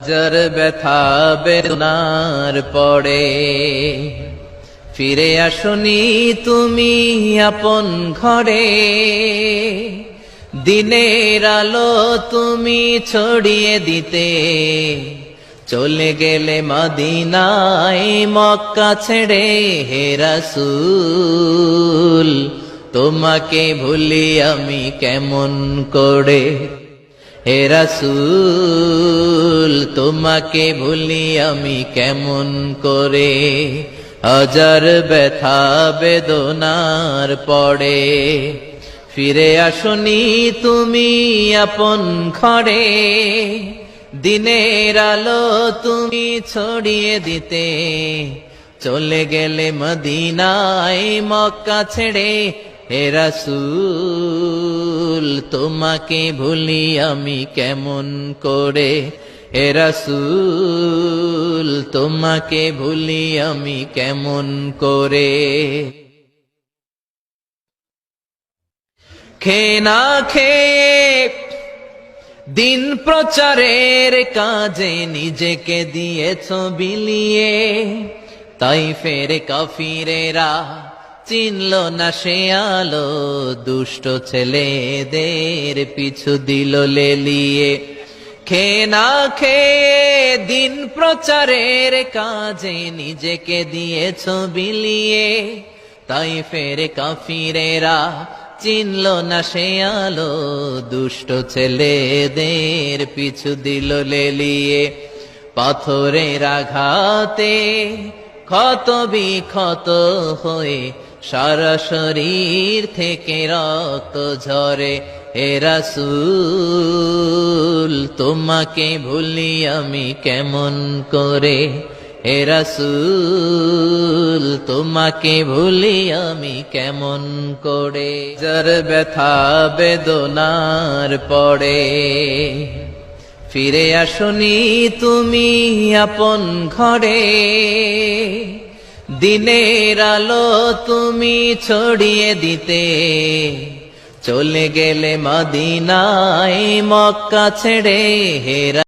হাজার ব্যথা বেদনার পরে ফিরে আসনি তুমি আপন ঘরে। দিনের আলো তুমি ছড়িয়ে দিতে চলে গেলে মদিনায় মক্কা ছেড়ে। হে রাসূল তোমাকে ভুলি আমি কেমন করে। হে রাসূল তোমাকে ভুলি আমি কেমন করে। হাজার ব্যথা বেদনার পরে ফিরে আসনি তুমি আপন ঘরে। দিনের আলো তুমি ছড়িয়ে দিতে চলে গেলে মদিনায় মক্কা ছেড়ে। হে রাসূল তোমাকে ভুলি আমি কেমন করে। হে রাসূল তোমাকে ভুলি আমি কেমন করে। খেয়ে না খেয়ে দিন প্রচারের কাজে নিজেকে দিয়েছ বিলিয়ে। তাইফের কাফিরেরা চিনল না সে আলো, দুষ্ট ছেলেদের পিছু দিল লেলিয়ে। খেয়ে না খেয়ে দিন প্রচারের কাজে নিজেকে দিয়েছ বিলিয়ে। তাইফের কাফিরেরা চিনল না সে আলো, দুষ্ট ছেলেদের পিছু দিল লেলিয়ে। পাথরের আঘাতে ক্ষত বিক্ষত হয়ে সারা শরীর থেকে রক্ত ঝরে। হে রাসূল তোমাকে ভুলি আমি কেমন করে। হে রাসূল তোমাকে ভুলি আমি কেমন করে। যার ব্যথা বেদনার পরে ফিরে আসনি তুমি আপন ঘরে। দিনের আলো তুমি ছড়িয়ে দিতে চলে গেলে মদিনায় মক্কা ছেড়ে। হে